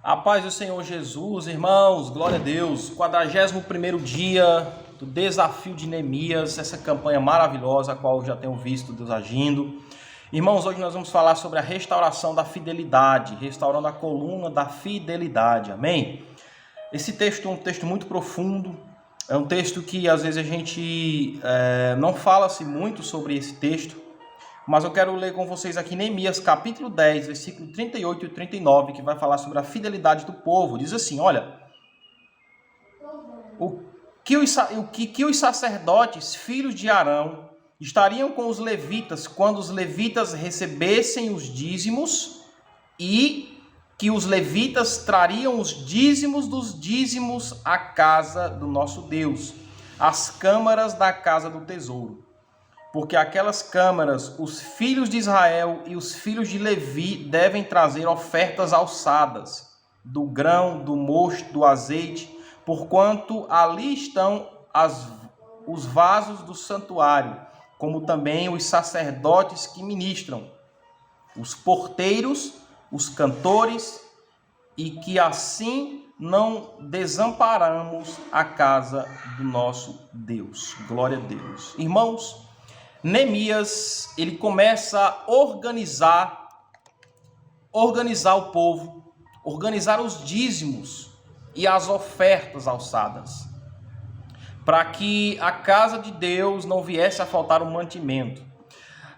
A paz do Senhor Jesus, irmãos, glória a Deus. 41º dia do desafio de Neemias, essa campanha maravilhosa, a qual eu já tenho visto Deus agindo. Irmãos, hoje nós vamos falar sobre a restauração da fidelidade, restaurando a coluna da fidelidade, amém? Esse texto é um texto muito profundo, é um texto que às vezes a gente não fala-se muito sobre esse texto, mas eu quero ler com vocês aqui Neemias capítulo 10, versículo 38 e 39, que vai falar sobre a fidelidade do povo. Diz assim, olha, o que os sacerdotes, filhos de Arão, estariam com os levitas quando os levitas recebessem os dízimos, e que os levitas trariam os dízimos dos dízimos à casa do nosso Deus, às câmaras da casa do tesouro. Porque aquelas câmaras, os filhos de Israel e os filhos de Levi devem trazer ofertas alçadas, do grão, do mosto, do azeite, porquanto ali estão os vasos do santuário, como também os sacerdotes que ministram, os porteiros, os cantores, e que assim não desamparamos a casa do nosso Deus. Glória a Deus. Irmãos, Neemias, ele começa a organizar o povo, organizar os dízimos e as ofertas alçadas, para que a casa de Deus não viesse a faltar o mantimento.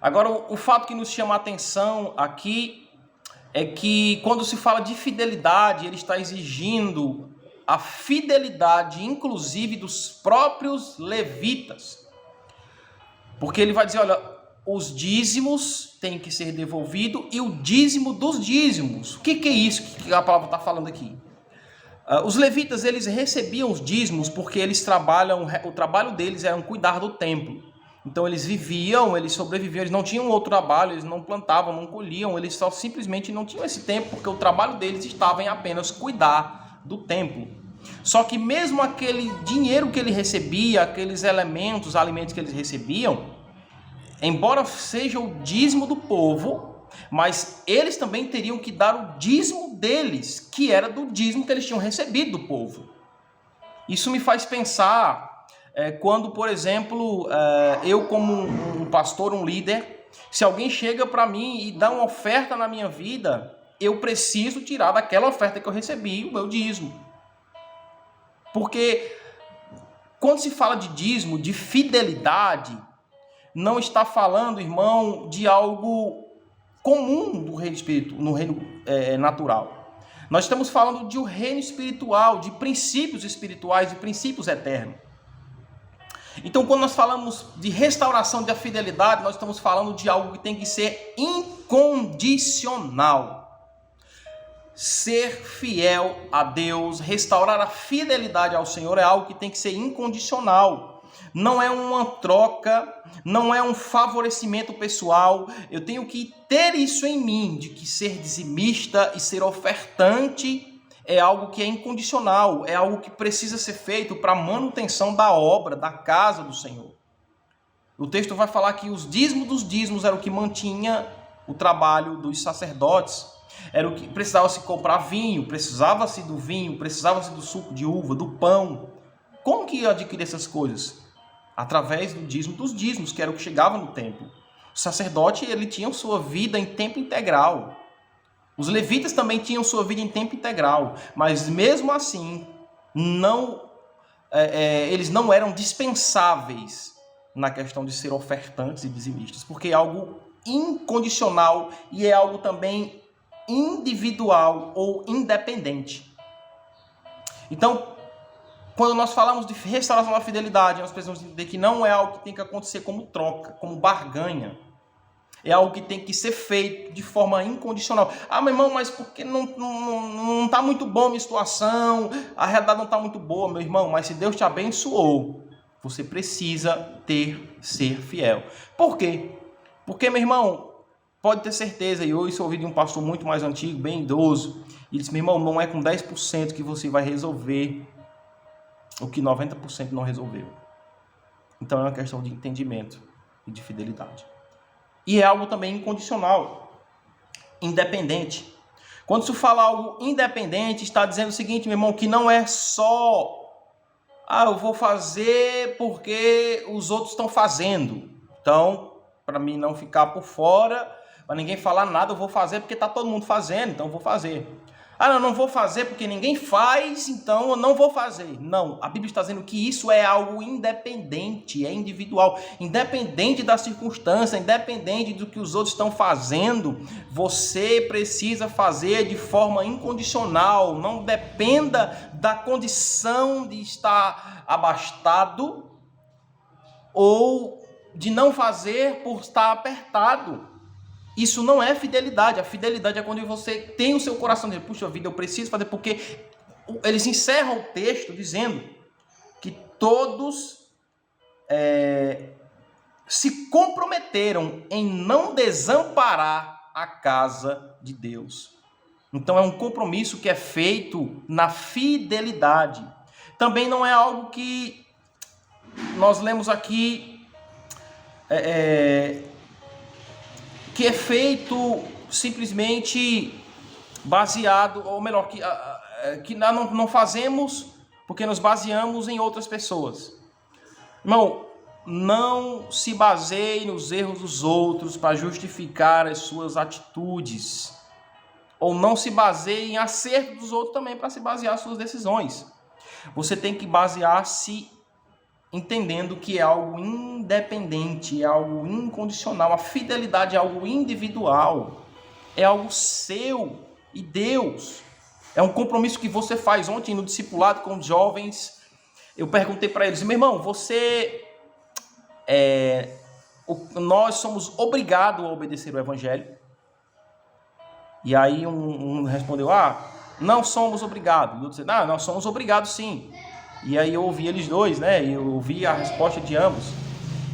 Agora, o fato que nos chama a atenção aqui é que quando se fala de fidelidade, ele está exigindo a fidelidade, inclusive, dos próprios levitas. Porque ele vai dizer, olha, os dízimos têm que ser devolvidos e o dízimo dos dízimos. O que é isso que a palavra está falando aqui? Os levitas, eles recebiam os dízimos porque o trabalho deles era cuidar do templo. Então eles viviam, eles sobreviviam, eles não tinham outro trabalho, eles não plantavam, não colhiam, eles só simplesmente não tinham esse tempo porque o trabalho deles estava em apenas cuidar do templo. Só que mesmo aquele dinheiro que ele recebia, aqueles elementos, alimentos que eles recebiam, embora seja o dízimo do povo, mas eles também teriam que dar o dízimo deles, que era do dízimo que eles tinham recebido do povo. Isso me faz pensar quando, por exemplo, eu como um pastor, um líder, se alguém chega para mim e dá uma oferta na minha vida, eu preciso tirar daquela oferta que eu recebi o meu dízimo. Porque quando se fala de dízimo, de fidelidade, não está falando, irmão, de algo comum do reino espírito, no reino natural. Nós estamos falando de um reino espiritual, de princípios espirituais, de princípios eternos. Então, quando nós falamos de restauração da fidelidade, nós estamos falando de algo que tem que ser incondicional. Ser fiel a Deus, restaurar a fidelidade ao Senhor é algo que tem que ser incondicional. Não é uma troca, não é um favorecimento pessoal. Eu tenho que ter isso em mim, de que ser dizimista e ser ofertante é algo que é incondicional, é algo que precisa ser feito para a manutenção da obra, da casa do Senhor. O texto vai falar que os dízimos dos dízimos era o que mantinha o trabalho dos sacerdotes. Era o que precisava-se comprar vinho, precisava-se do vinho, precisava-se do suco de uva, do pão. Como que ia adquirir essas coisas? Através do dízimo dos dízimos, que era o que chegava no templo. O sacerdote, ele tinha sua vida em tempo integral. Os levitas também tinham sua vida em tempo integral, mas mesmo assim, eles não eram dispensáveis na questão de ser ofertantes e dizimistas, porque é algo incondicional e é algo também individual ou independente. Então, quando nós falamos de restauração da fidelidade, nós precisamos entender que não é algo que tem que acontecer como troca, como barganha. É algo que tem que ser feito de forma incondicional. Ah, meu irmão, mas porque não está muito bom a minha situação, a realidade não está muito boa, meu irmão, mas se Deus te abençoou, você precisa ser fiel. Por quê? Porque, meu irmão, pode ter certeza, e eu ouvi de um pastor muito mais antigo, bem idoso, e disse, meu irmão, não é com 10% que você vai resolver o que 90% não resolveu. Então é uma questão de entendimento e de fidelidade. E é algo também incondicional, independente. Quando se fala algo independente, está dizendo o seguinte, meu irmão, que não é só, eu vou fazer porque os outros estão fazendo. Então, para mim não ficar por fora, para ninguém falar nada, eu vou fazer porque está todo mundo fazendo, então eu vou fazer. Não vou fazer porque ninguém faz, então eu não vou fazer. Não, a Bíblia está dizendo que isso é algo independente, é individual. Independente da circunstância, independente do que os outros estão fazendo, você precisa fazer de forma incondicional. Não dependa da condição de estar abastado ou de não fazer por estar apertado. Isso não é fidelidade. A fidelidade é quando você tem o seu coração dizendo, puxa vida, eu preciso fazer, porque eles encerram o texto dizendo que todos se comprometeram em não desamparar a casa de Deus. Então é um compromisso que é feito na fidelidade. Também não é algo que nós lemos aqui que é feito simplesmente baseado, ou melhor, que não fazemos porque nos baseamos em outras pessoas. Irmão, não se baseie nos erros dos outros para justificar as suas atitudes. Ou não se baseie em acerto dos outros também para se basear as suas decisões. Você tem que basear-se entendendo que é algo independente, é algo incondicional. A fidelidade é algo individual, é algo seu e Deus. É um compromisso que você faz. Ontem no discipulado com os jovens, eu perguntei para eles, meu irmão, nós somos obrigados a obedecer o evangelho? E aí um respondeu, não somos obrigados. E o outro disse, nós somos obrigados sim. E aí eu ouvi eles dois, né? Eu ouvi a resposta de ambos.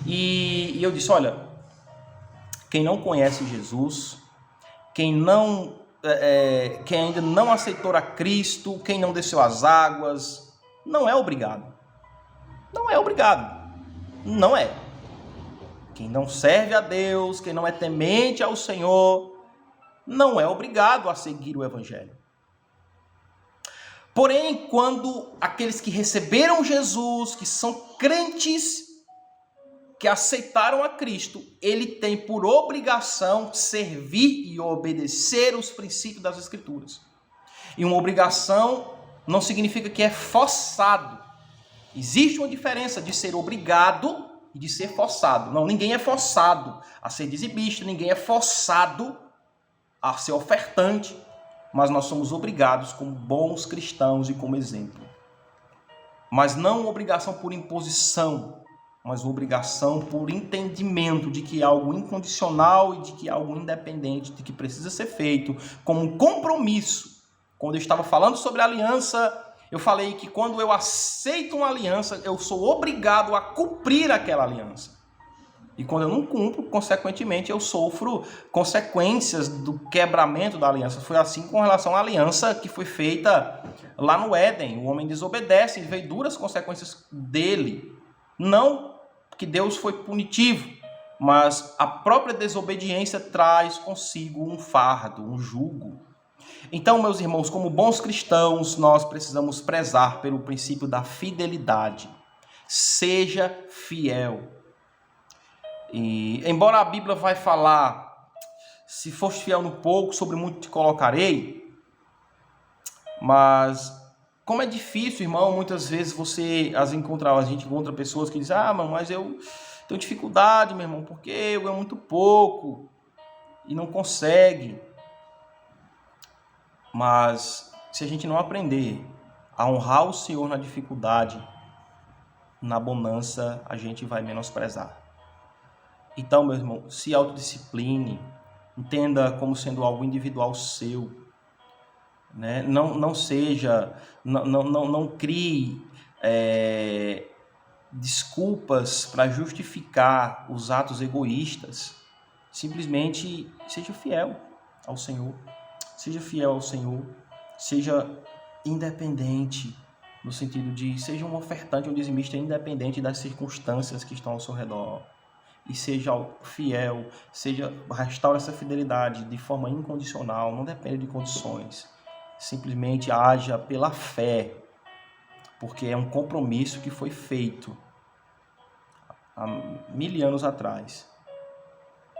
E eu disse, olha, quem não conhece Jesus, quem ainda não aceitou a Cristo, quem não desceu as águas, não é obrigado. Não é obrigado. Não é. Quem não serve a Deus, quem não é temente ao Senhor, não é obrigado a seguir o evangelho. Porém, quando aqueles que receberam Jesus, que são crentes, que aceitaram a Cristo, ele tem por obrigação servir e obedecer os princípios das Escrituras. E uma obrigação não significa que é forçado. Existe uma diferença de ser obrigado e de ser forçado. Não, ninguém é forçado a ser dizimista, ninguém é forçado a ser ofertante, mas nós somos obrigados como bons cristãos e como exemplo. Mas não uma obrigação por imposição, mas uma obrigação por entendimento de que é algo incondicional e de que é algo independente, de que precisa ser feito como um compromisso. Quando eu estava falando sobre aliança, eu falei que quando eu aceito uma aliança, eu sou obrigado a cumprir aquela aliança. E quando eu não cumpro, consequentemente, eu sofro consequências do quebramento da aliança. Foi assim com relação à aliança que foi feita lá no Éden. O homem desobedece e veio duras consequências dele. Não que Deus foi punitivo, mas a própria desobediência traz consigo um fardo, um jugo. Então, meus irmãos, como bons cristãos, nós precisamos prezar pelo princípio da fidelidade. Seja fiel. E, embora a Bíblia vai falar, se foste fiel no pouco, sobre muito te colocarei, mas como é difícil, irmão, muitas vezes a gente encontra pessoas que dizem, mas eu tenho dificuldade, meu irmão, porque eu ganho muito pouco e não consegue. Mas se a gente não aprender a honrar o Senhor na dificuldade, na bonança, a gente vai menosprezar. Então, meu irmão, se autodiscipline, entenda como sendo algo individual seu, né? Não crie desculpas para justificar os atos egoístas. Simplesmente seja fiel ao Senhor, seja independente, no sentido de seja um ofertante, um dizimista independente das circunstâncias que estão ao seu redor. e seja fiel, restaure essa fidelidade de forma incondicional, não depende de condições. Simplesmente haja pela fé, porque é um compromisso que foi feito há 1000 anos atrás.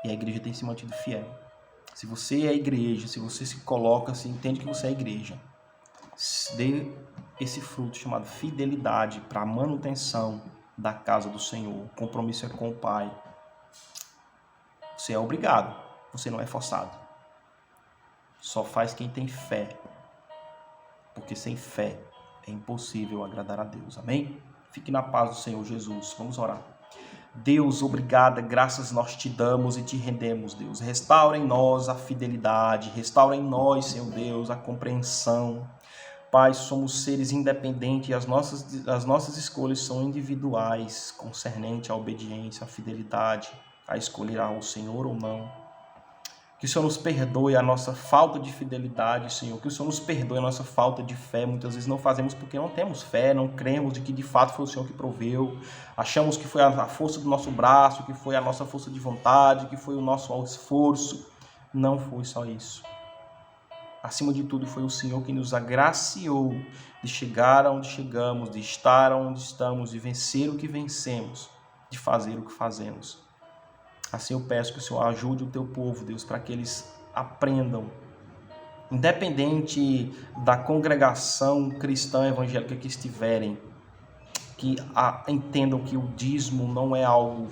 E a igreja tem se mantido fiel. Se você é igreja, se você se coloca, se entende que você é igreja, dê esse fruto chamado fidelidade para a manutenção da casa do Senhor. O compromisso é com o Pai. Você é obrigado, você não é forçado. Só faz quem tem fé, porque sem fé é impossível agradar a Deus. Amém? Fique na paz do Senhor Jesus. Vamos orar. Deus, obrigada, graças nós te damos e te rendemos, Deus. Restaura em nós a fidelidade, restaura em nós, Senhor Deus, a compreensão. Pai, somos seres independentes e as nossas escolhas são individuais, concernente à obediência, à fidelidade, a escolher ao Senhor ou não. Que o Senhor nos perdoe a nossa falta de fidelidade, Senhor. Que o Senhor nos perdoe a nossa falta de fé. Muitas vezes não fazemos porque não temos fé, não cremos de que de fato foi o Senhor que proveu. Achamos que foi a força do nosso braço, que foi a nossa força de vontade, que foi o nosso esforço. Não foi só isso. Acima de tudo, foi o Senhor que nos agraciou de chegar aonde chegamos, de estar onde estamos, de vencer o que vencemos, de fazer o que fazemos. Assim eu peço que o Senhor ajude o teu povo, Deus, para que eles aprendam, independente da congregação cristã evangélica que estiverem, que entendam que o dízimo não é algo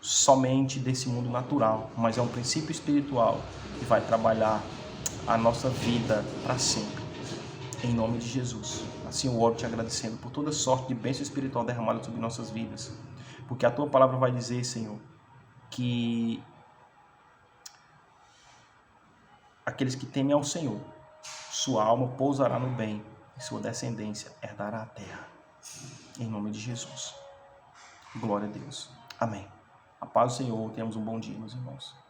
somente desse mundo natural, mas é um princípio espiritual que vai trabalhar a nossa vida para sempre. Em nome de Jesus. Assim eu oro te agradecendo por toda sorte de bênção espiritual derramada sobre nossas vidas. Porque a tua palavra vai dizer, Senhor, que aqueles que temem ao Senhor, sua alma pousará no bem e sua descendência herdará a terra. Em nome de Jesus. Glória a Deus. Amém. A paz do Senhor. Tenhamos um bom dia, meus irmãos.